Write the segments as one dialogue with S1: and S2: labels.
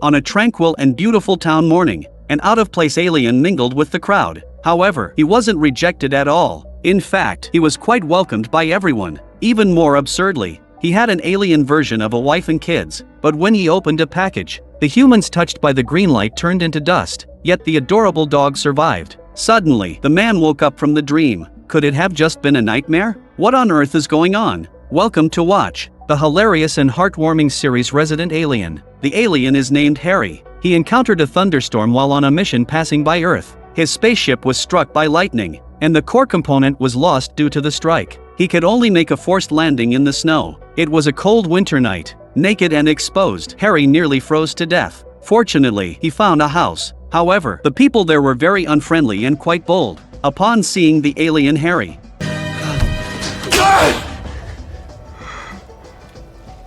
S1: On a tranquil and beautiful town morning, an out-of-place alien mingled with the crowd. However, he wasn't rejected at all. In fact, he was quite welcomed by everyone. Even more absurdly, he had an alien version of a wife and kids, but when he opened a package, the humans touched by the green light turned into dust, yet the adorable dog survived. Suddenly, the man woke up from the dream. Could it have just been a nightmare? What on earth is going on? Welcome to watch the hilarious and heartwarming series Resident Alien. The alien is named Harry. He encountered a thunderstorm while on a mission passing by Earth. His spaceship was struck by lightning, and the core component was lost due to the strike. He could only make a forced landing in the snow. It was a cold winter night. Naked and exposed, Harry nearly froze to death. Fortunately, he found a house. However, the people there were very unfriendly and quite bold. Upon seeing the alien Harry,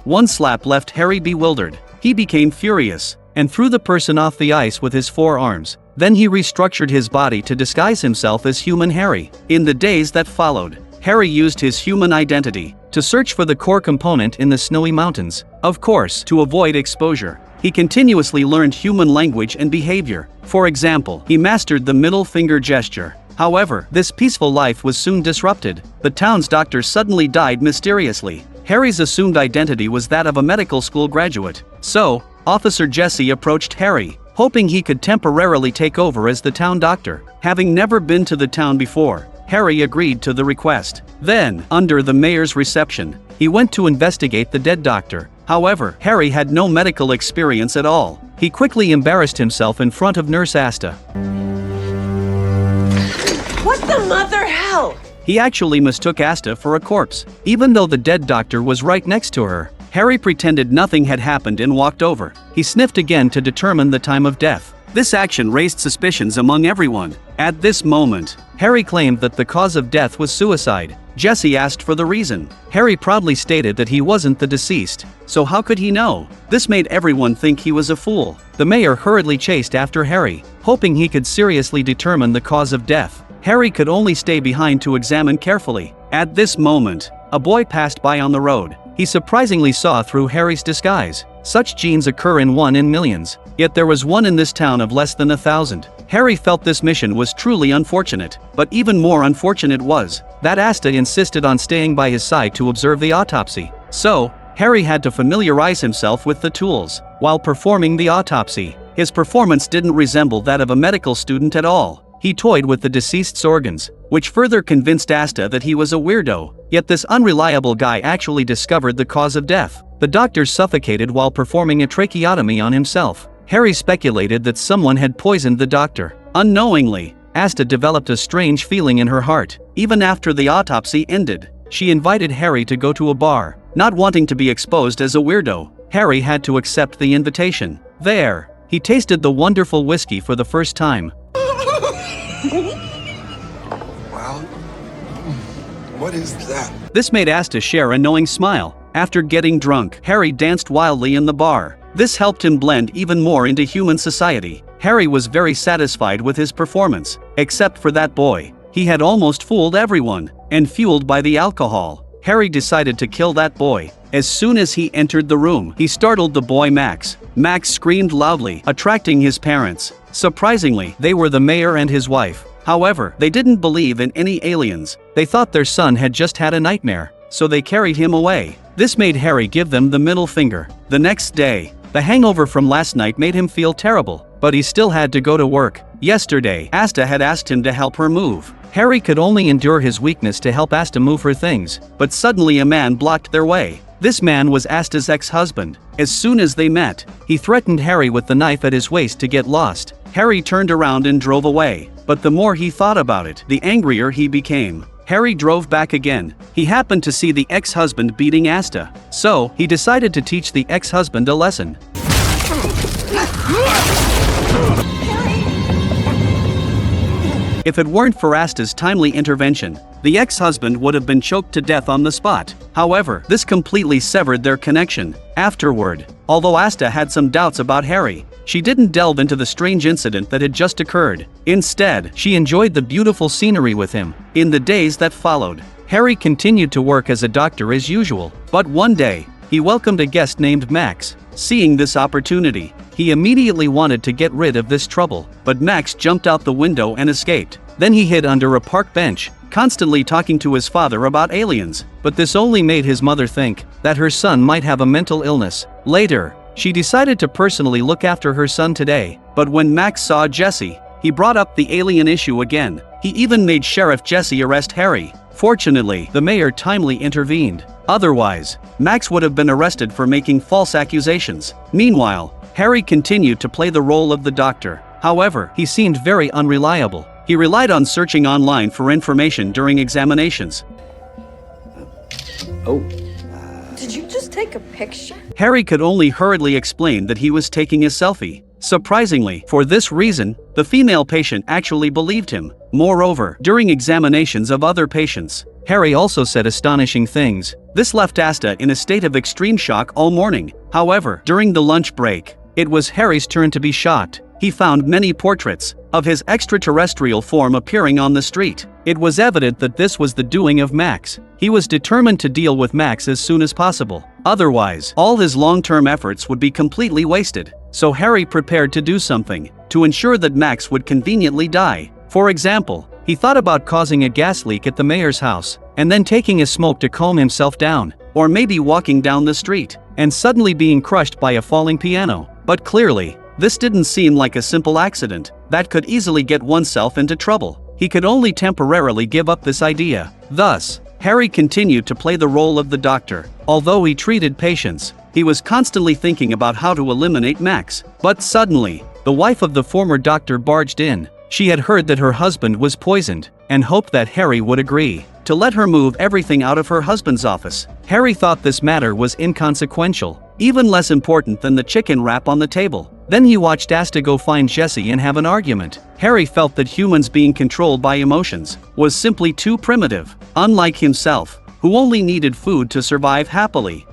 S1: one slap left Harry bewildered. He became furious and threw the person off the ice with his forearms. Then he restructured his body to disguise himself as human Harry. In the days that followed, Harry used his human identity to search for the core component in the snowy mountains. Of course, to avoid exposure, he continuously learned human language and behavior. For example, he mastered the middle finger gesture. However, this peaceful life was soon disrupted. The town's doctor suddenly died mysteriously. Harry's assumed identity was that of a medical school graduate. So, Officer Jesse approached Harry, hoping he could temporarily take over as the town doctor. Having never been to the town before, Harry agreed to the request. Then, under the mayor's reception, he went to investigate the dead doctor. However, Harry had no medical experience at all. He quickly embarrassed himself in front of Nurse Asta.
S2: What the mother hell?
S1: He actually mistook Asta for a corpse, even though the dead doctor was right next to her. Harry pretended nothing had happened and walked over. He sniffed again to determine the time of death. This action raised suspicions among everyone. At this moment, Harry claimed that the cause of death was suicide. Jesse asked for the reason. Harry proudly stated that he wasn't the deceased. So how could he know? This made everyone think he was a fool. The mayor hurriedly chased after Harry, hoping he could seriously determine the cause of death. Harry could only stay behind to examine carefully. At this moment, a boy passed by on the road. He surprisingly saw through Harry's disguise. Such genes occur in 1 in millions, yet there was one in this town of less than 1,000. Harry felt this mission was truly unfortunate, but even more unfortunate was that Asta insisted on staying by his side to observe the autopsy. So, Harry had to familiarize himself with the tools. While performing the autopsy, his performance didn't resemble that of a medical student at all. He toyed with the deceased's organs, which further convinced Asta that he was a weirdo. Yet this unreliable guy actually discovered the cause of death. The doctor suffocated while performing a tracheotomy on himself. Harry speculated that someone had poisoned the doctor. Unknowingly, Asta developed a strange feeling in her heart. Even after the autopsy ended, she invited Harry to go to a bar. Not wanting to be exposed as a weirdo, Harry had to accept the invitation. There, he tasted the wonderful whiskey for the first time.
S3: Wow. What is that?
S1: This made Asta share a knowing smile. After getting drunk, Harry danced wildly in the bar. This helped him blend even more into human society. Harry was very satisfied with his performance, except for that boy. He had almost fooled everyone, and fueled by the alcohol, Harry decided to kill that boy. As soon as he entered the room, he startled the boy Max. Max screamed loudly, attracting his parents. Surprisingly, they were the mayor and his wife. However, they didn't believe in any aliens. They thought their son had just had a nightmare, so they carried him away. This made Harry give them the middle finger. The next day, the hangover from last night made him feel terrible, but he still had to go to work. Yesterday, Asta had asked him to help her move. Harry could only endure his weakness to help Asta move her things, but suddenly a man blocked their way. This man was Asta's ex-husband. As soon as they met, he threatened Harry with the knife at his waist to get lost. Harry turned around and drove away, but the more he thought about it, the angrier he became. Harry drove back again. He happened to see the ex-husband beating Asta, so he decided to teach the ex-husband a lesson. If it weren't for Asta's timely intervention, the ex-husband would have been choked to death on the spot. However, this completely severed their connection. Afterward, although Asta had some doubts about Harry, she didn't delve into the strange incident that had just occurred. Instead, she enjoyed the beautiful scenery with him. In the days that followed, Harry continued to work as a doctor as usual. But one day, he welcomed a guest named Max. Seeing this opportunity, he immediately wanted to get rid of this trouble, but Max jumped out the window and escaped. Then he hid under a park bench, constantly talking to his father about aliens, but this only made his mother think that her son might have a mental illness. Later, she decided to personally look after her son today, but when Max saw Jesse, he brought up the alien issue again. He even made Sheriff Jesse arrest Harry. Fortunately, the mayor timely intervened. Otherwise, Max would have been arrested for making false accusations. Meanwhile, Harry continued to play the role of the doctor. However, he seemed very unreliable. He relied on searching online for information during examinations.
S2: Did you just take a picture?
S1: Harry could only hurriedly explain that he was taking a selfie. Surprisingly, for this reason, the female patient actually believed him. Moreover, during examinations of other patients, Harry also said astonishing things. This left Asta in a state of extreme shock all morning. However, during the lunch break, it was Harry's turn to be shocked. He found many portraits of his extraterrestrial form appearing on the street. It was evident that this was the doing of Max. He was determined to deal with Max as soon as possible. Otherwise, all his long-term efforts would be completely wasted. So Harry prepared to do something to ensure that Max would conveniently die. For example, he thought about causing a gas leak at the mayor's house, and then taking a smoke to calm himself down, or maybe walking down the street, and suddenly being crushed by a falling piano. But clearly, this didn't seem like a simple accident that could easily get oneself into trouble. He could only temporarily give up this idea. Thus, Harry continued to play the role of the doctor. Although he treated patients, he was constantly thinking about how to eliminate Max. But suddenly, the wife of the former doctor barged in. She had heard that her husband was poisoned, and hoped that Harry would agree to let her move everything out of her husband's office. Harry thought this matter was inconsequential, even less important than the chicken wrap on the table. Then he watched Asta go find Jesse and have an argument. Harry felt that humans being controlled by emotions was simply too primitive, unlike himself, who only needed food to survive happily.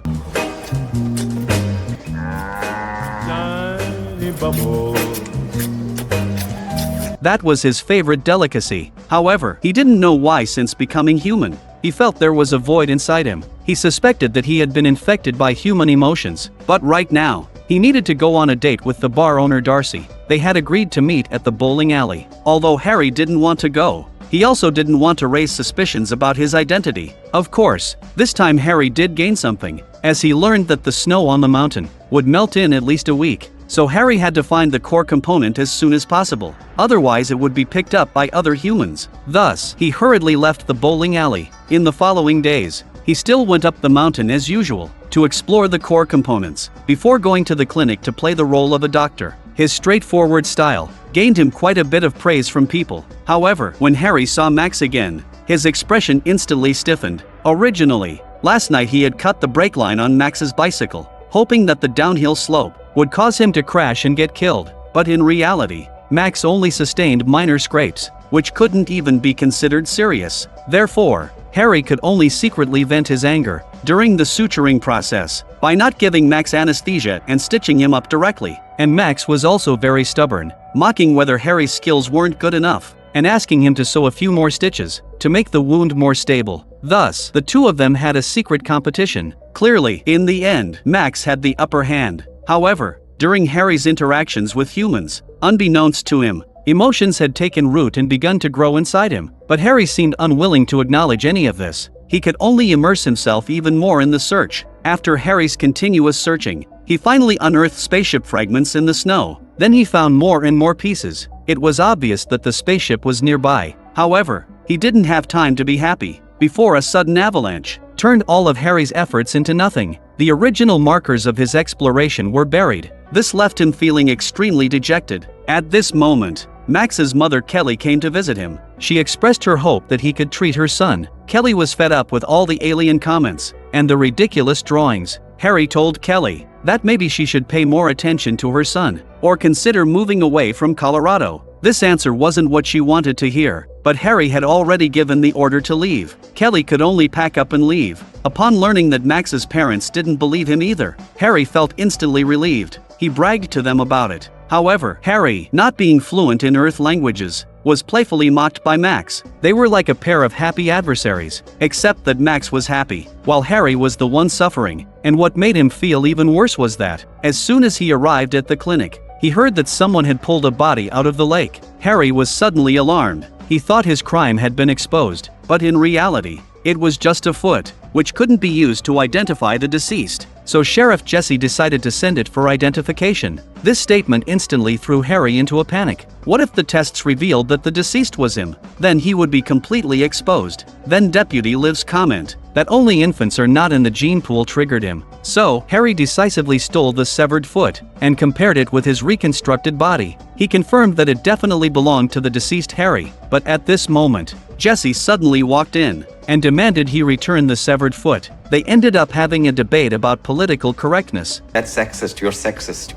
S1: That was his favorite delicacy. However, he didn't know why since becoming human. He felt there was a void inside him. He suspected that he had been infected by human emotions. But right now, he needed to go on a date with the bar owner Darcy. They had agreed to meet at the bowling alley. Although Harry didn't want to go, he also didn't want to raise suspicions about his identity. Of course, this time Harry did gain something, as he learned that the snow on the mountain would melt in at least a week. So Harry had to find the core component as soon as possible. Otherwise it would be picked up by other humans. Thus, he hurriedly left the bowling alley. In the following days, he still went up the mountain as usual to explore the core components before going to the clinic to play the role of a doctor. His straightforward style gained him quite a bit of praise from people. However, when Harry saw Max again, his expression instantly stiffened. Originally, last night he had cut the brake line on Max's bicycle, hoping that the downhill slope would cause him to crash and get killed. But in reality, Max only sustained minor scrapes, which couldn't even be considered serious. Therefore, Harry could only secretly vent his anger during the suturing process by not giving Max anesthesia and stitching him up directly. And Max was also very stubborn, mocking whether Harry's skills weren't good enough, and asking him to sew a few more stitches to make the wound more stable. Thus, the two of them had a secret competition. Clearly, in the end, Max had the upper hand. However, during Harry's interactions with humans, unbeknownst to him, emotions had taken root and begun to grow inside him. But Harry seemed unwilling to acknowledge any of this. He could only immerse himself even more in the search. After Harry's continuous searching, he finally unearthed spaceship fragments in the snow. Then he found more and more pieces. It was obvious that the spaceship was nearby. However, he didn't have time to be happy before a sudden avalanche turned all of Harry's efforts into nothing. The original markers of his exploration were buried. This left him feeling extremely dejected. At this moment, Max's mother Kelly came to visit him. She expressed her hope that he could treat her son. Kelly was fed up with all the alien comments and the ridiculous drawings. Harry told Kelly that maybe she should pay more attention to her son, or consider moving away from Colorado. This answer wasn't what she wanted to hear, but Harry had already given the order to leave. Kelly could only pack up and leave. Upon learning that Max's parents didn't believe him either, Harry felt instantly relieved. He bragged to them about it. However, Harry, not being fluent in Earth languages, was playfully mocked by Max. They were like a pair of happy adversaries, except that Max was happy, while Harry was the one suffering, and what made him feel even worse was that, as soon as he arrived at the clinic, he heard that someone had pulled a body out of the lake. Harry was suddenly alarmed. He thought his crime had been exposed, but in reality, it was just a foot, which couldn't be used to identify the deceased. So Sheriff Jesse decided to send it for identification. This statement instantly threw Harry into a panic. What if the tests revealed that the deceased was him? Then he would be completely exposed. Then Deputy Liv's comment that only infants are not in the gene pool triggered him. So, Harry decisively stole the severed foot and compared it with his reconstructed body. He confirmed that it definitely belonged to the deceased Harry, but at this moment, Jesse suddenly walked in and demanded he return the severed foot. They ended up having a debate about political correctness.
S4: That's sexist, you're sexist.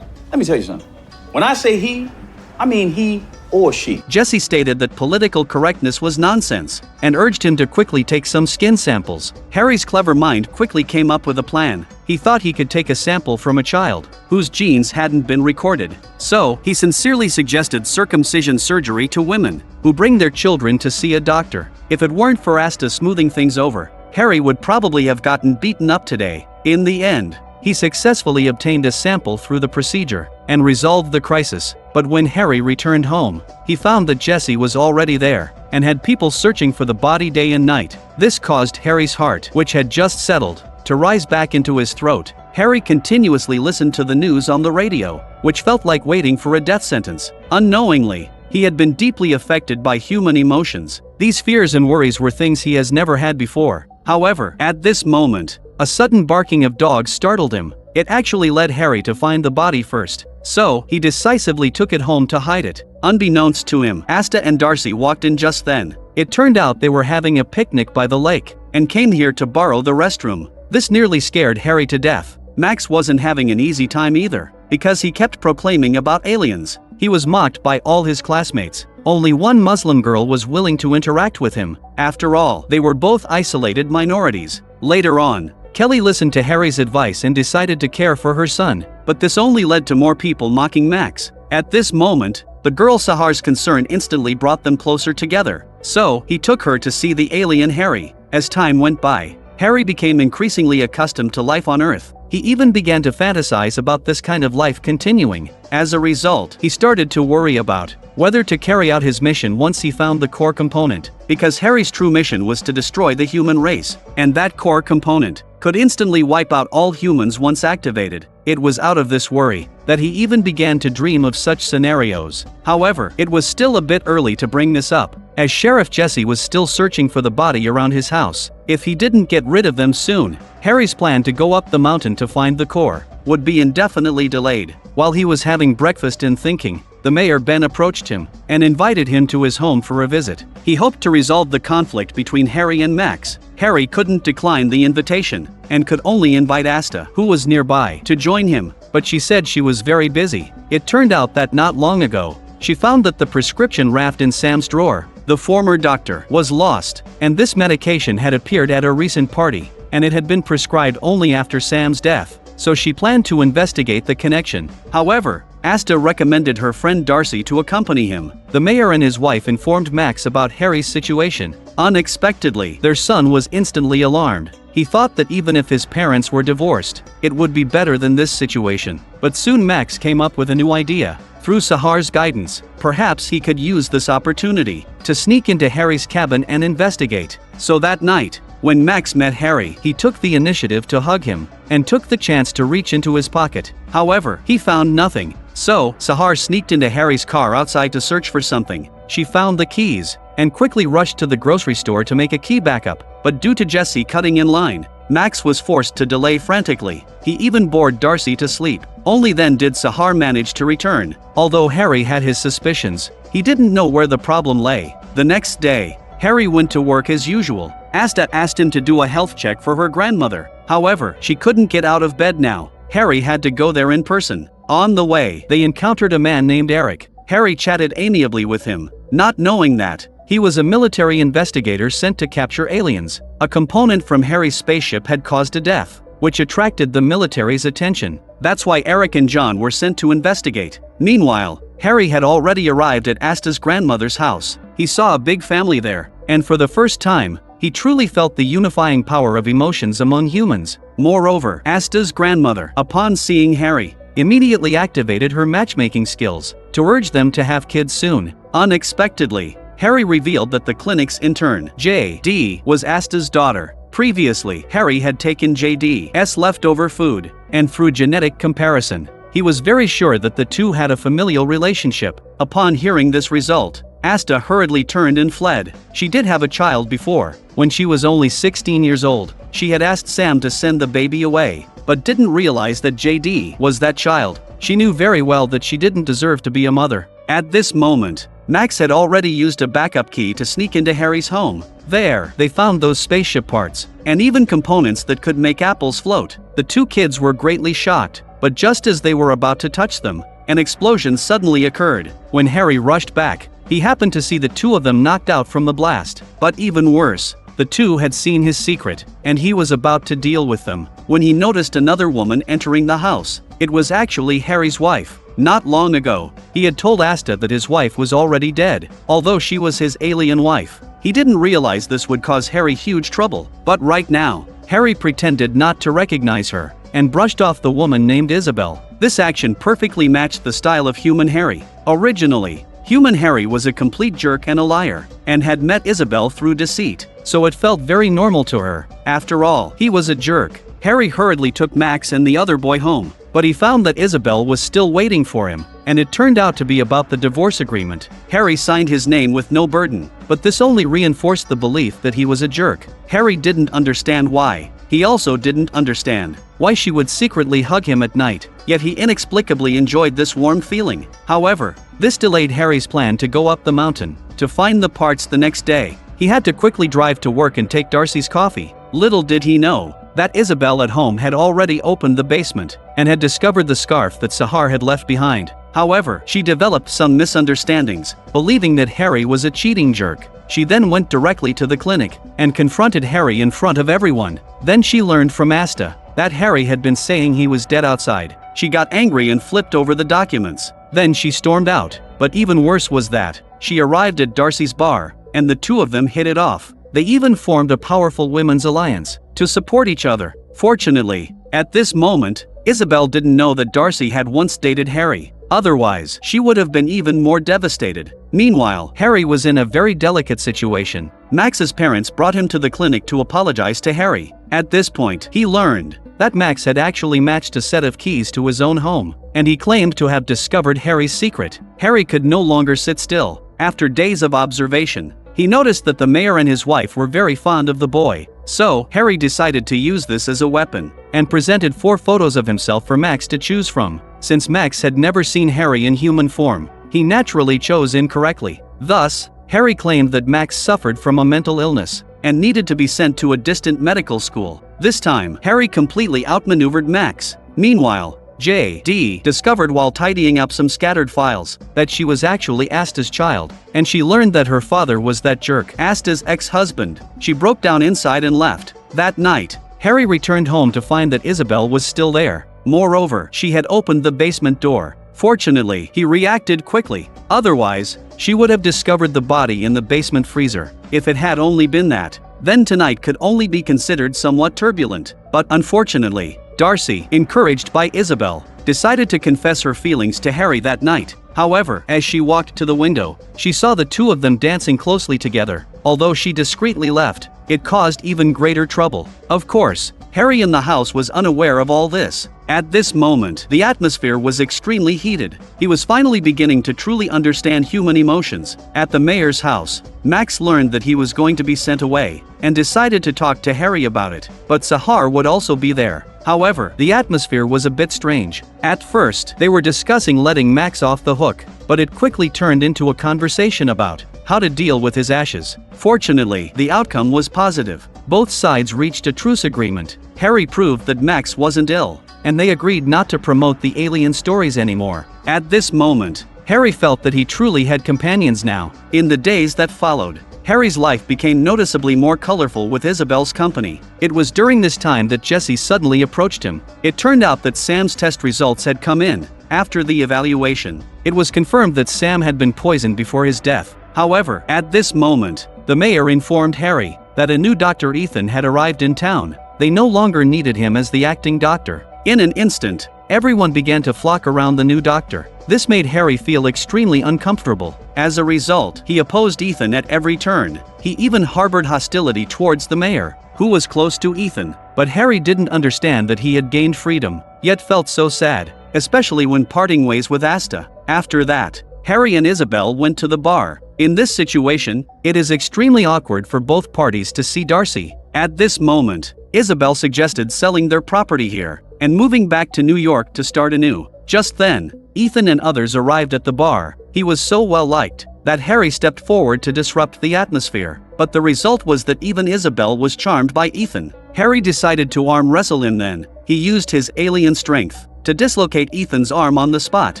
S5: Let me tell you something. When I say he, I mean he or she.
S1: Jesse stated that political correctness was nonsense and urged him to quickly take some skin samples. Harry's clever mind quickly came up with a plan. He thought he could take a sample from a child whose genes hadn't been recorded. So, he sincerely suggested circumcision surgery to women who bring their children to see a doctor. If it weren't for Asta smoothing things over, Harry would probably have gotten beaten up today. In the end, he successfully obtained a sample through the procedure and resolved the crisis. But when Harry returned home, he found that Jesse was already there and had people searching for the body day and night. This caused Harry's heart, which had just settled, to rise back into his throat. Harry continuously listened to the news on the radio, which felt like waiting for a death sentence. Unknowingly, he had been deeply affected by human emotions. These fears and worries were things he has never had before. However, at this moment, a sudden barking of dogs startled him. It actually led Harry to find the body first. So, he decisively took it home to hide it. Unbeknownst to him, Asta and Darcy walked in just then. It turned out they were having a picnic by the lake and came here to borrow the restroom. This nearly scared Harry to death. Max wasn't having an easy time either, because he kept proclaiming about aliens. He was mocked by all his classmates. Only one Muslim girl was willing to interact with him. After all, they were both isolated minorities. Later on, Kelly listened to Harry's advice and decided to care for her son, but this only led to more people mocking Max. At this moment, the girl Sahar's concern instantly brought them closer together. So, he took her to see the alien Harry. As time went by, Harry became increasingly accustomed to life on Earth. He even began to fantasize about this kind of life continuing. As a result, he started to worry about whether to carry out his mission once he found the core component, because Harry's true mission was to destroy the human race, and that core component could instantly wipe out all humans once activated. It was out of this worry that he even began to dream of such scenarios. However, it was still a bit early to bring this up, as Sheriff Jesse was still searching for the body around his house. If he didn't get rid of them soon, Harry's plan to go up the mountain to find the core would be indefinitely delayed. While he was having breakfast and thinking, the mayor Ben approached him and invited him to his home for a visit. He hoped to resolve the conflict between Harry and Max. Harry couldn't decline the invitation and could only invite Asta, who was nearby, to join him, but she said she was very busy. It turned out that not long ago, she found that the prescription wrapped in Sam's drawer, the former doctor, was lost, and this medication had appeared at a recent party, and it had been prescribed only after Sam's death, so she planned to investigate the connection. However, Asta recommended her friend Darcy to accompany him. The mayor and his wife informed Max about Harry's situation. Unexpectedly, their son was instantly alarmed. He thought that even if his parents were divorced, it would be better than this situation. But soon Max came up with a new idea. Through Sahar's guidance, perhaps he could use this opportunity to sneak into Harry's cabin and investigate. So that night, when Max met Harry, he took the initiative to hug him and took the chance to reach into his pocket. However, he found nothing. So, Sahar sneaked into Harry's car outside to search for something. She found the keys and quickly rushed to the grocery store to make a key backup. But due to Jesse cutting in line, Max was forced to delay frantically. He even bored Darcy to sleep. Only then did Sahar manage to return. Although Harry had his suspicions, he didn't know where the problem lay. The next day, Harry went to work as usual. Asta asked him to do a health check for her grandmother. However, she couldn't get out of bed now. Harry had to go there in person. On the way, they encountered a man named Eric. Harry chatted amiably with him, not knowing that he was a military investigator sent to capture aliens. A component from Harry's spaceship had caused a death. which attracted the military's attention. That's why Eric and John were sent to investigate. Meanwhile, Harry had already arrived at Asta's grandmother's house. He saw a big family there, and for the first time, he truly felt the unifying power of emotions among humans. Moreover, Asta's grandmother, upon seeing Harry, immediately activated her matchmaking skills to urge them to have kids soon. Unexpectedly, Harry revealed that the clinic's intern, J.D., was Asta's daughter. Previously, Harry had taken J.D.'s leftover food, and through genetic comparison, he was very sure that the two had a familial relationship. Upon hearing this result, Asta hurriedly turned and fled. She did have a child before. When she was only 16 years old, she had asked Sam to send the baby away, but didn't realize that JD was that child. She knew very well that she didn't deserve to be a mother. At this moment, Max had already used a backup key to sneak into Harry's home. There, they found those spaceship parts, and even components that could make apples float. The two kids were greatly shocked, but just as they were about to touch them, an explosion suddenly occurred. When Harry rushed back, he happened to see the two of them knocked out from the blast. But even worse, the two had seen his secret, and he was about to deal with them, when he noticed another woman entering the house. It was actually Harry's wife. Not long ago, he had told Asta that his wife was already dead, although she was his alien wife. He didn't realize this would cause Harry huge trouble, but right now, Harry pretended not to recognize her, and brushed off the woman named Isabel. This action perfectly matched the style of human Harry. Originally, human Harry was a complete jerk and a liar, and had met Isabel through deceit, so it felt very normal to her. After all, he was a jerk. Harry hurriedly took Max and the other boy home, but he found that Isabel was still waiting for him, and it turned out to be about the divorce agreement. Harry signed his name with no burden, but this only reinforced the belief that he was a jerk. Harry didn't understand why. He also didn't understand why she would secretly hug him at night, yet he inexplicably enjoyed this warm feeling. However, this delayed Harry's plan to go up the mountain to find the parts the next day. He had to quickly drive to work and take Darcy's coffee. Little did he know that Isabel at home had already opened the basement and had discovered the scarf that Sahar had left behind. However, she developed some misunderstandings, believing that Harry was a cheating jerk. She then went directly to the clinic and confronted Harry in front of everyone. Then she learned from Asta that Harry had been saying he was dead outside. She got angry and flipped over the documents. Then she stormed out. But even worse was that she arrived at Darcy's bar, and the two of them hit it off. They even formed a powerful women's alliance to support each other. Fortunately, at this moment, Isabel didn't know that Darcy had once dated Harry. Otherwise, she would have been even more devastated. Meanwhile, Harry was in a very delicate situation. Max's parents brought him to the clinic to apologize to Harry. At this point, he learned that Max had actually matched a set of keys to his own home, and he claimed to have discovered Harry's secret. Harry could no longer sit still. After days of observation, he noticed that the mayor and his wife were very fond of the boy. So, Harry decided to use this as a weapon, and presented 4 photos of himself for Max to choose from. Since Max had never seen Harry in human form, he naturally chose incorrectly. Thus, Harry claimed that Max suffered from a mental illness, and needed to be sent to a distant medical school. This time, Harry completely outmaneuvered Max. Meanwhile, J.D. discovered while tidying up some scattered files that she was actually Asta's child, and she learned that her father was that jerk, Asta's ex-husband. She broke down inside and left. That night, Harry returned home to find that Isabel was still there. Moreover, she had opened the basement door. Fortunately, he reacted quickly. Otherwise, she would have discovered the body in the basement freezer. If it had only been that, then tonight could only be considered somewhat turbulent. But unfortunately, Darcy, encouraged by Isabel, decided to confess her feelings to Harry that night. However, as she walked to the window, she saw the two of them dancing closely together. Although she discreetly left, it caused even greater trouble. Of course, Harry in the house was unaware of all this. At this moment, the atmosphere was extremely heated. He was finally beginning to truly understand human emotions. At the mayor's house, Max learned that he was going to be sent away, and decided to talk to Harry about it. But Sahar would also be there. However, the atmosphere was a bit strange. At first, they were discussing letting Max off the hook, but it quickly turned into a conversation about how to deal with his ashes. Fortunately, the outcome was positive. Both sides reached a truce agreement. Harry proved that Max wasn't ill, and they agreed not to promote the alien stories anymore. At this moment, Harry felt that he truly had companions now. In the days that followed, Harry's life became noticeably more colorful with Isabel's company. It was during this time that Jesse suddenly approached him. It turned out that Sam's test results had come in. After the evaluation, it was confirmed that Sam had been poisoned before his death. However, at this moment, the mayor informed Harry that a new Dr. Ethan had arrived in town. They no longer needed him as the acting doctor. In an instant, everyone began to flock around the new doctor. This made Harry feel extremely uncomfortable. As a result, he opposed Ethan at every turn. He even harbored hostility towards the mayor, who was close to Ethan. But Harry didn't understand that he had gained freedom, yet felt so sad, especially when parting ways with Asta. After that, Harry and Isabel went to the bar. In this situation, it is extremely awkward for both parties to see Darcy. At this moment, Isabel suggested selling their property here and moving back to New York to start anew. Just then, Ethan and others arrived at the bar. He was so well liked that Harry stepped forward to disrupt the atmosphere. But the result was that even Isabel was charmed by Ethan. Harry decided to arm wrestle him then. He used his alien strength to dislocate Ethan's arm on the spot.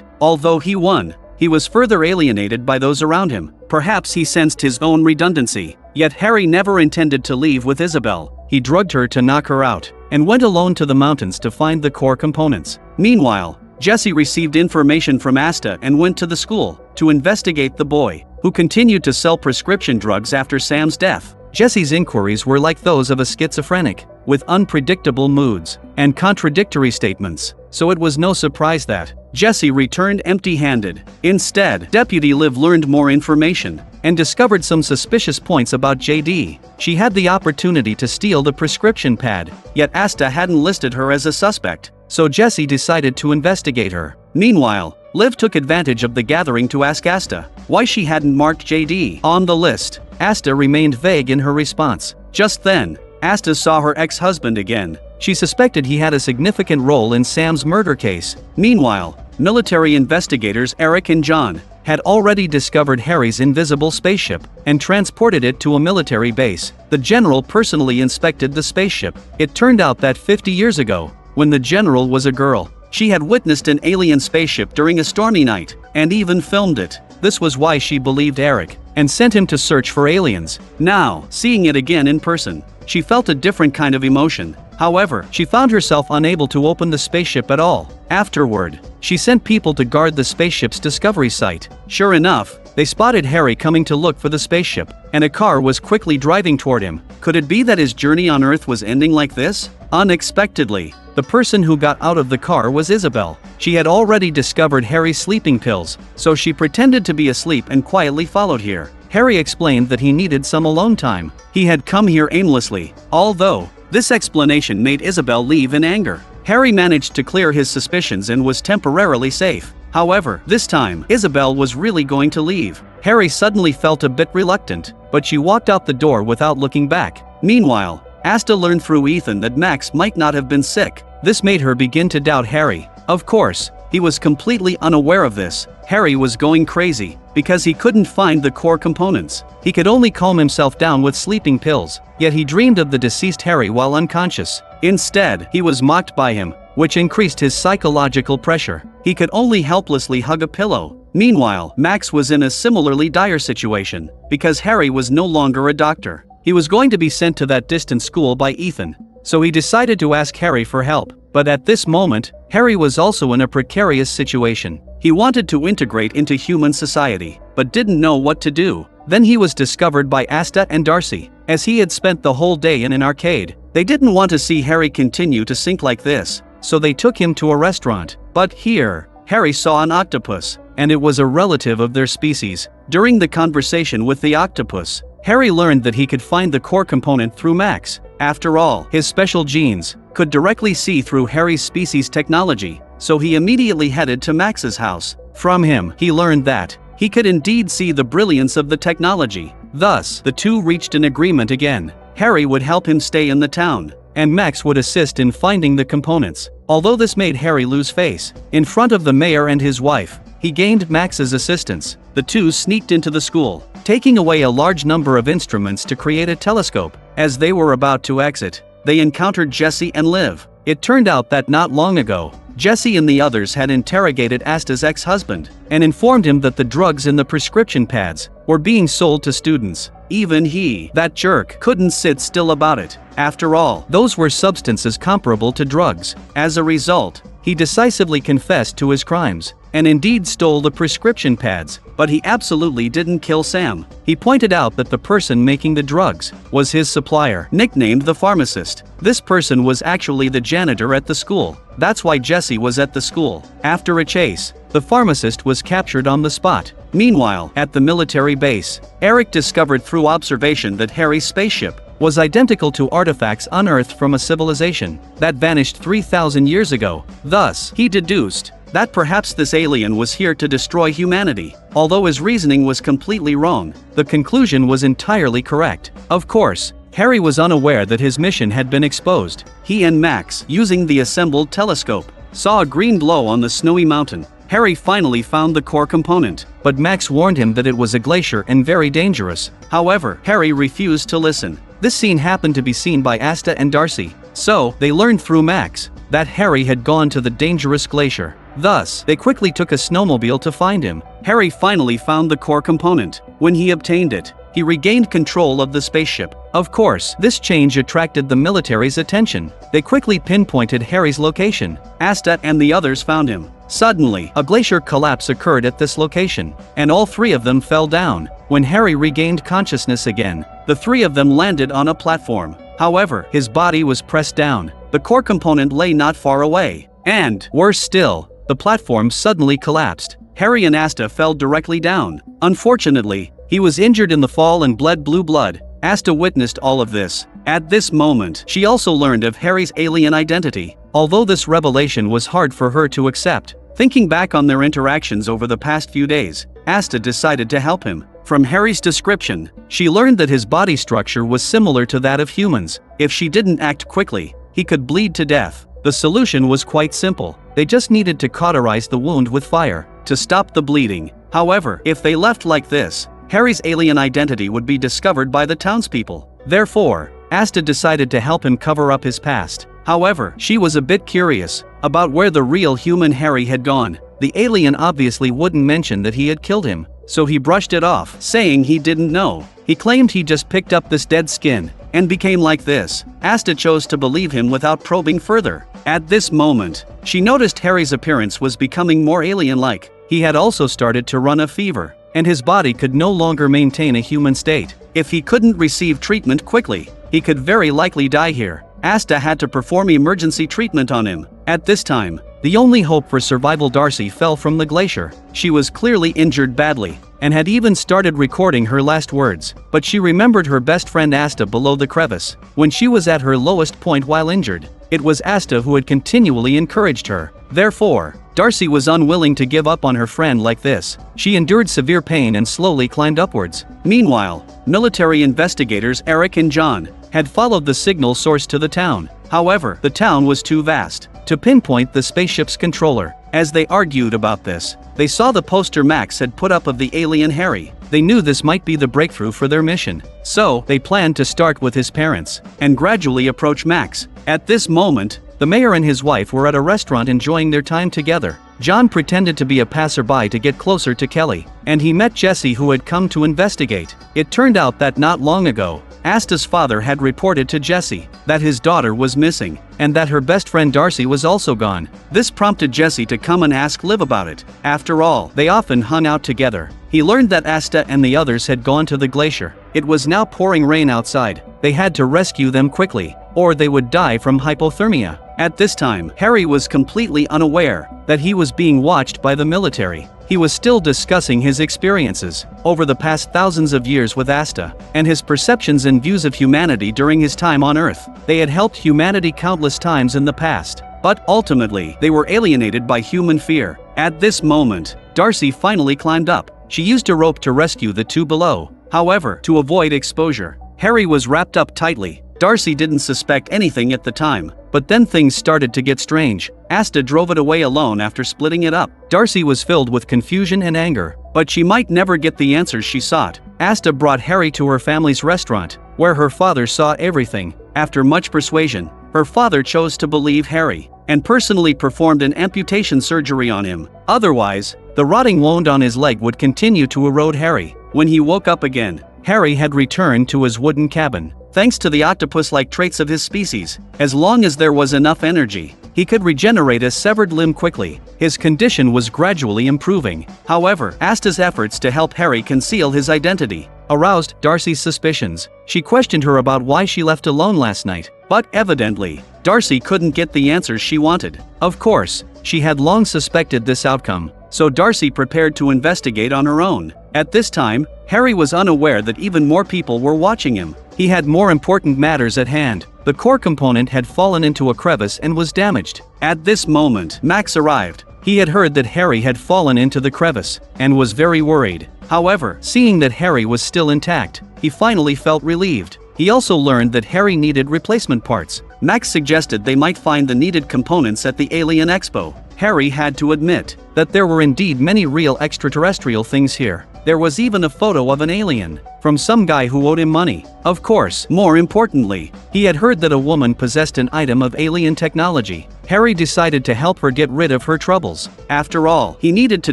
S1: Although he won, he was further alienated by those around him. Perhaps he sensed his own redundancy. Yet Harry never intended to leave with Isabel. He drugged her to knock her out and went alone to the mountains to find the core components. Meanwhile, Jesse received information from Asta and went to the school to investigate the boy, who continued to sell prescription drugs after Sam's death. Jesse's inquiries were like those of a schizophrenic, with unpredictable moods and contradictory statements, so it was no surprise that Jesse returned empty-handed. Instead, Deputy Liv learned more information and discovered some suspicious points about JD. She had the opportunity to steal the prescription pad, yet Asta hadn't listed her as a suspect, so Jesse decided to investigate her. Meanwhile, Liv took advantage of the gathering to ask Asta why she hadn't marked JD on the list. Asta remained vague in her response. Just then, Asta saw her ex-husband again. She suspected he had a significant role in Sam's murder case. Meanwhile, military investigators Eric and John had already discovered Harry's invisible spaceship and transported it to a military base. The general personally inspected the spaceship. It turned out that 50 years ago, when the general was a girl, she had witnessed an alien spaceship during a stormy night, and even filmed it. This was why she believed Eric and sent him to search for aliens. Now, seeing it again in person, she felt a different kind of emotion. However, she found herself unable to open the spaceship at all. Afterward, she sent people to guard the spaceship's discovery site. Sure enough, they spotted Harry coming to look for the spaceship, and a car was quickly driving toward him. Could it be that his journey on Earth was ending like this? Unexpectedly, the person who got out of the car was Isabel. She had already discovered Harry's sleeping pills, so she pretended to be asleep and quietly followed here. Harry explained that he needed some alone time. He had come here aimlessly, although this explanation made Isabel leave in anger. Harry managed to clear his suspicions and was temporarily safe. However, this time, Isabel was really going to leave. Harry suddenly felt a bit reluctant, but she walked out the door without looking back. Meanwhile, Asta learned through Ethan that Max might not have been sick. This made her begin to doubt Harry. Of course, he was completely unaware of this. Harry was going crazy because he couldn't find the core components. He could only calm himself down with sleeping pills, yet he dreamed of the deceased Harry while unconscious. Instead, he was mocked by him, which increased his psychological pressure. He could only helplessly hug a pillow. Meanwhile, Max was in a similarly dire situation because Harry was no longer a doctor. He was going to be sent to that distant school by Ethan, so he decided to ask Harry for help. But at this moment, Harry was also in a precarious situation. He wanted to integrate into human society, but didn't know what to do. Then he was discovered by Asta and Darcy, as he had spent the whole day in an arcade. They didn't want to see Harry continue to sink like this, so they took him to a restaurant. But here, Harry saw an octopus, and it was a relative of their species. During the conversation with the octopus, Harry learned that he could find the core component through Max. After all, his special genes could directly see through Harry's species technology, so he immediately headed to Max's house. From him, he learned that he could indeed see the brilliance of the technology. Thus, the two reached an agreement again. Harry would help him stay in the town, and Max would assist in finding the components. Although this made Harry lose face in front of the mayor and his wife, he gained Max's assistance. The two sneaked into the school, taking away a large number of instruments to create a telescope. As they were about to exit, they encountered Jesse and Liv. It turned out that not long ago, Jesse and the others had interrogated Asta's ex-husband and informed him that the drugs in the prescription pads were being sold to students. Even he, that jerk, couldn't sit still about it. After all, those were substances comparable to drugs. As a result, he decisively confessed to his crimes and indeed stole the prescription pads, but he absolutely didn't kill Sam. He pointed out that the person making the drugs was his supplier, nicknamed the pharmacist. This person was actually the janitor at the school. That's why Jesse was at the school. After a chase, the pharmacist was captured on the spot. Meanwhile, at the military base, Eric discovered through observation that Harry's spaceship was identical to artifacts unearthed from a civilization that vanished 3,000 years ago. Thus, he deduced that perhaps this alien was here to destroy humanity. Although his reasoning was completely wrong, the conclusion was entirely correct. Of course, Harry was unaware that his mission had been exposed. He and Max, using the assembled telescope, saw a green glow on the snowy mountain. Harry finally found the core component, but Max warned him that it was a glacier and very dangerous. However, Harry refused to listen. This scene happened to be seen by Asta and Darcy, so they learned through Max that Harry had gone to the dangerous glacier. Thus, they quickly took a snowmobile to find him. Harry finally found the core component. When he obtained it, he regained control of the spaceship. Of course, this change attracted the military's attention. They quickly pinpointed Harry's location. Asta and the others found him. Suddenly, a glacier collapse occurred at this location, and all three of them fell down. When Harry regained consciousness again, the three of them landed on a platform. However, his body was pressed down. The core component lay not far away. And, worse still, the platform suddenly collapsed. Harry and Asta fell directly down. Unfortunately, he was injured in the fall and bled blue blood. Asta witnessed all of this. At this moment, she also learned of Harry's alien identity. Although this revelation was hard for her to accept, thinking back on their interactions over the past few days, Asta decided to help him. From Harry's description, she learned that his body structure was similar to that of humans. If she didn't act quickly, he could bleed to death. The solution was quite simple. They just needed to cauterize the wound with fire to stop the bleeding. However, if they left like this, Harry's alien identity would be discovered by the townspeople. Therefore, Asta decided to help him cover up his past. However, she was a bit curious about where the real human Harry had gone. The alien obviously wouldn't mention that he had killed him, so he brushed it off, saying he didn't know. He claimed he just picked up this dead skin and became like this. Asta chose to believe him without probing further. At this moment, she noticed Harry's appearance was becoming more alien-like. He had also started to run a fever, and his body could no longer maintain a human state. If he couldn't receive treatment quickly, he could very likely die here. Asta had to perform emergency treatment on him. At this time, the only hope for survival, Darcy, fell from the glacier. She was clearly injured badly, and had even started recording her last words. But she remembered her best friend Asta below the crevice, when she was at her lowest point while injured. It was Asta who had continually encouraged her. Therefore, Darcy was unwilling to give up on her friend like this. She endured severe pain and slowly climbed upwards. Meanwhile, military investigators Eric and John had followed the signal source to the town. However, the town was too vast to pinpoint the spaceship's controller. As they argued about this, they saw the poster Max had put up of the alien Harry. They knew this might be the breakthrough for their mission, so they planned to start with his parents and gradually approach Max. At this moment, the mayor and his wife were at a restaurant enjoying their time together. John pretended to be a passerby to get closer to Kelly, and he met Jesse, who had come to investigate. It turned out that not long ago, Asta's father had reported to Jesse that his daughter was missing, and that her best friend Darcy was also gone. This prompted Jesse to come and ask Liv about it. After all, they often hung out together. He learned that Asta and the others had gone to the glacier. It was now pouring rain outside. They had to rescue them quickly, or they would die from hypothermia. At this time, Harry was completely unaware that he was being watched by the military. He was still discussing his experiences over the past thousands of years with Asta, and his perceptions and views of humanity during his time on Earth. They had helped humanity countless times in the past, but ultimately, they were alienated by human fear. At this moment, Darcy finally climbed up. She used a rope to rescue the two below. However, to avoid exposure, Harry was wrapped up tightly. Darcy didn't suspect anything at the time, but then things started to get strange. Asta drove it away alone after splitting it up. Darcy was filled with confusion and anger, but she might never get the answers she sought. Asta brought Harry to her family's restaurant, where her father saw everything. After much persuasion, her father chose to believe Harry and personally performed an amputation surgery on him. Otherwise, the rotting wound on his leg would continue to erode Harry. When he woke up again, Harry had returned to his wooden cabin. Thanks to the octopus-like traits of his species, as long as there was enough energy, he could regenerate a severed limb quickly. His condition was gradually improving. However, Asta's efforts to help Harry conceal his identity aroused Darcy's suspicions. She questioned her about why she left alone last night, but evidently, Darcy couldn't get the answers she wanted. Of course, she had long suspected this outcome, so Darcy prepared to investigate on her own. At this time, Harry was unaware that even more people were watching him. He had more important matters at hand. The core component had fallen into a crevice and was damaged. At this moment, Max arrived. He had heard that Harry had fallen into the crevice and was very worried. However, seeing that Harry was still intact, he finally felt relieved. He also learned that Harry needed replacement parts. Max suggested they might find the needed components at the Alien Expo. Harry had to admit that there were indeed many real extraterrestrial things here. There was even a photo of an alien from some guy who owed him money. Of course, more importantly, he had heard that a woman possessed an item of alien technology. Harry decided to help her get rid of her troubles. After all, he needed to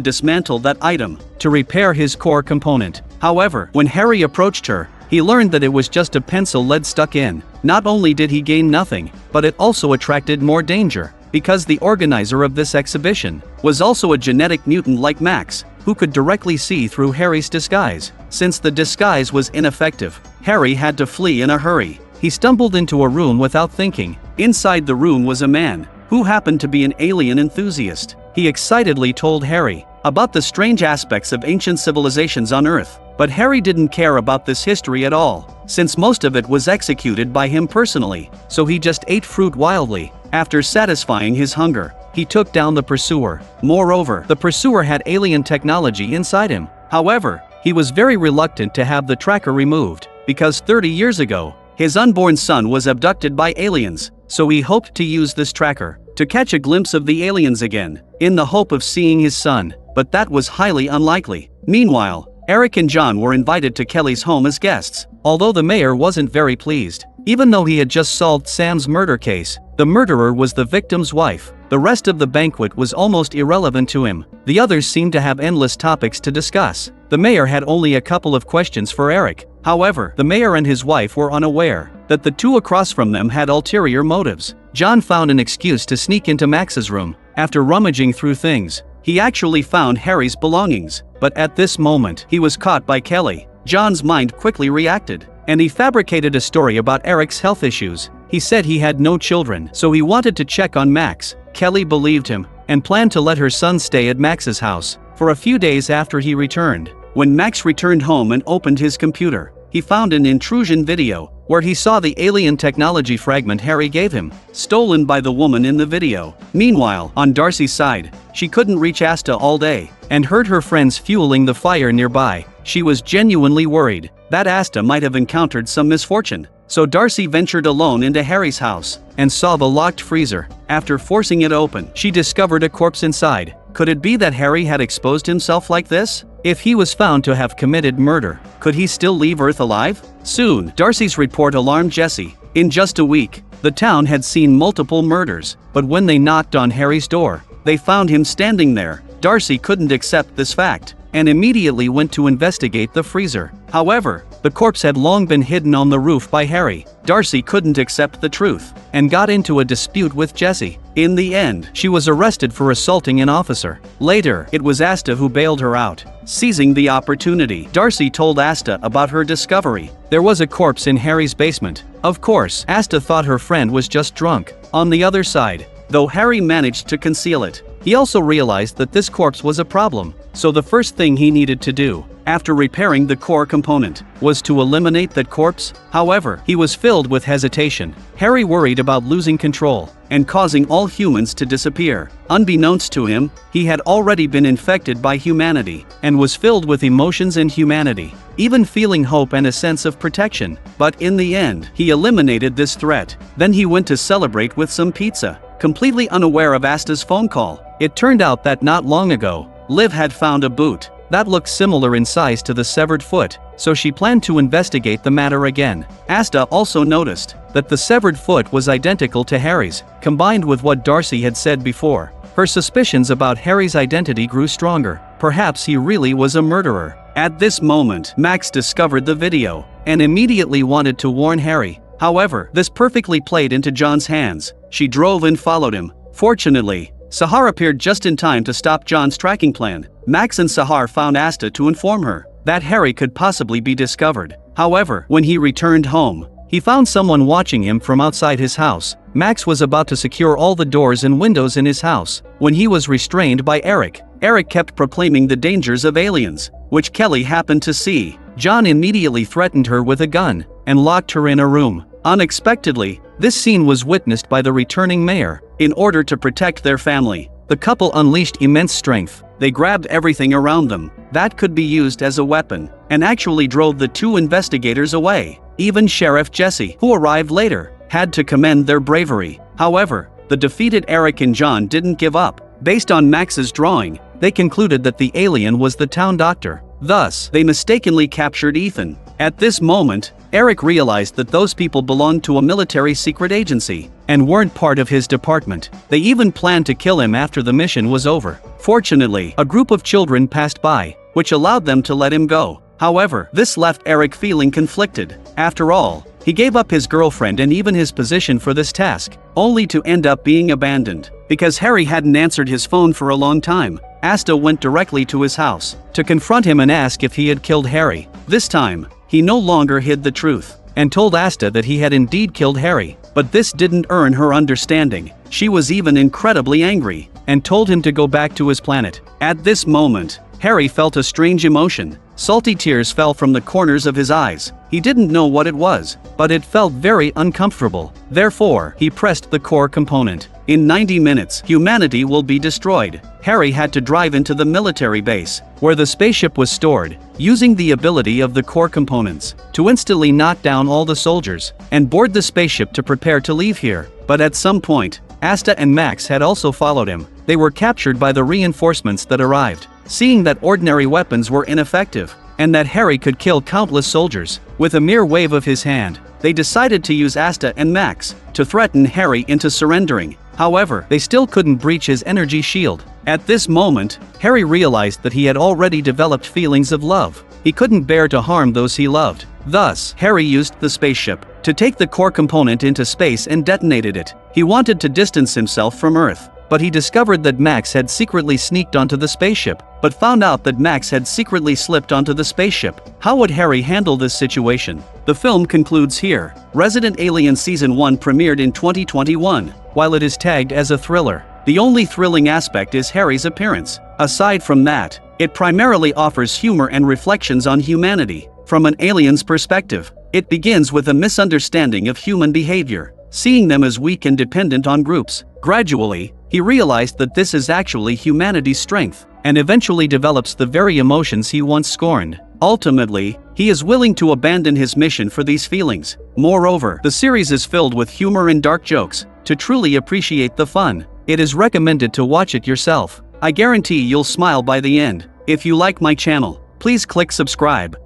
S1: dismantle that item to repair his core component. However, when Harry approached her, he learned that it was just a pencil lead stuck in. Not only did he gain nothing, but it also attracted more danger, because the organizer of this exhibition was also a genetic mutant like Max, who could directly see through Harry's disguise. Since the disguise was ineffective, Harry had to flee in a hurry. He stumbled into a room without thinking. Inside the room was a man who happened to be an alien enthusiast. He excitedly told Harry about the strange aspects of ancient civilizations on Earth. But Harry didn't care about this history at all, since most of it was executed by him personally, so he just ate fruit wildly. After satisfying his hunger, he took down the pursuer. Moreover, the pursuer had alien technology inside him. However, he was very reluctant to have the tracker removed, because 30 years ago, his unborn son was abducted by aliens, so he hoped to use this tracker to catch a glimpse of the aliens again, in the hope of seeing his son, but that was highly unlikely. Meanwhile, Eric and John were invited to Kelly's home as guests, although the mayor wasn't very pleased. Even though he had just solved Sam's murder case, the murderer was the victim's wife. The rest of the banquet was almost irrelevant to him. The others seemed to have endless topics to discuss. The mayor had only a couple of questions for Eric. However, the mayor and his wife were unaware that the two across from them had ulterior motives. John found an excuse to sneak into Max's room. After rummaging through things, he actually found Harry's belongings. But at this moment, he was caught by Kelly. John's mind quickly reacted, and he fabricated a story about Eric's health issues. He said he had no children, so he wanted to check on Max. Kelly believed him, and planned to let her son stay at Max's house for a few days after he returned. When Max returned home and opened his computer, he found an intrusion video, where he saw the alien technology fragment Harry gave him, stolen by the woman in the video. Meanwhile, on Darcy's side, she couldn't reach Asta all day, and heard her friends fueling the fire nearby. She was genuinely worried that Asta might have encountered some misfortune. So Darcy ventured alone into Harry's house, and saw the locked freezer. After forcing it open, she discovered a corpse inside. Could it be that Harry had exposed himself like this? If he was found to have committed murder, could he still leave Earth alive? Soon, Darcy's report alarmed Jesse. In just a week, the town had seen multiple murders, but when they knocked on Harry's door, they found him standing there. Darcy couldn't accept this fact, and immediately went to investigate the freezer. However, the corpse had long been hidden on the roof by Harry. Darcy couldn't accept the truth, and got into a dispute with Jessie. In the end, she was arrested for assaulting an officer. Later, it was Asta who bailed her out. Seizing the opportunity, Darcy told Asta about her discovery. There was a corpse in Harry's basement. Of course, Asta thought her friend was just drunk. On the other side, though Harry managed to conceal it, he also realized that this corpse was a problem. So the first thing he needed to do, after repairing the core component, was to eliminate that corpse. However, he was filled with hesitation. Harry worried about losing control and causing all humans to disappear. Unbeknownst to him, he had already been infected by humanity and was filled with emotions and humanity, even feeling hope and a sense of protection. But in the end, he eliminated this threat. Then he went to celebrate with some pizza, completely unaware of Asta's phone call. It turned out that not long ago, Liv had found a boot that looked similar in size to the severed foot, so she planned to investigate the matter again. Asta also noticed that the severed foot was identical to Harry's, combined with what Darcy had said before. Her suspicions about Harry's identity grew stronger. Perhaps he really was a murderer. At this moment, Max discovered the video and immediately wanted to warn Harry. However, this perfectly played into John's hands. She drove and followed him. Fortunately, Sahar appeared just in time to stop John's tracking plan. Max and Sahar found Asta to inform her that Harry could possibly be discovered. However, when he returned home, he found someone watching him from outside his house. Max was about to secure all the doors and windows in his house when he was restrained by Eric. Eric kept proclaiming the dangers of aliens, which Kelly happened to see. John immediately threatened her with a gun and locked her in a room. Unexpectedly, this scene was witnessed by the returning mayor. In order to protect their family, the couple unleashed immense strength. They grabbed everything around them that could be used as a weapon and actually drove the two investigators away. Even Sheriff Jesse, who arrived later, had to commend their bravery. However, the defeated Eric and John didn't give up. Based on Max's drawing, they concluded that the alien was the town doctor. Thus, they mistakenly captured Ethan. At this moment, Eric realized that those people belonged to a military secret agency and weren't part of his department. They even planned to kill him after the mission was over. Fortunately, a group of children passed by, which allowed them to let him go. However, this left Eric feeling conflicted. After all, he gave up his girlfriend and even his position for this task, only to end up being abandoned. Because Harry hadn't answered his phone for a long time, Asta went directly to his house to confront him and ask if he had killed Harry. This time, he no longer hid the truth and told Asta that he had indeed killed Harry. But this didn't earn her understanding. She was even incredibly angry and told him to go back to his planet. At this moment, Harry felt a strange emotion. Salty tears fell from the corners of his eyes. He didn't know what it was, but it felt very uncomfortable. Therefore, he pressed the core component. In 90 minutes, humanity will be destroyed. Harry had to drive into the military base, where the spaceship was stored, using the ability of the core components to instantly knock down all the soldiers and board the spaceship to prepare to leave here. But at some point, Asta and Max had also followed him. They were captured by the reinforcements that arrived. Seeing that ordinary weapons were ineffective, and that Harry could kill countless soldiers with a mere wave of his hand, they decided to use Asta and Max to threaten Harry into surrendering. However, they still couldn't breach his energy shield. At this moment, Harry realized that he had already developed feelings of love. He couldn't bear to harm those he loved. Thus, Harry used the spaceship to take the core component into space and detonated it. He wanted to distance himself from Earth, but he discovered that Max had secretly sneaked onto the spaceship, but found out that Max had secretly slipped onto the spaceship. How would Harry handle this situation? The film concludes here. Resident Alien Season 1 premiered in 2021. While it is tagged as a thriller, the only thrilling aspect is Harry's appearance. Aside from that, it primarily offers humor and reflections on humanity from an alien's perspective. It begins with a misunderstanding of human behavior, seeing them as weak and dependent on groups. Gradually, he realized that this is actually humanity's strength, and eventually develops the very emotions he once scorned. Ultimately, he is willing to abandon his mission for these feelings. Moreover, the series is filled with humor and dark jokes. To truly appreciate the fun, it is recommended to watch it yourself. I guarantee you'll smile by the end. If you like my channel, please click subscribe.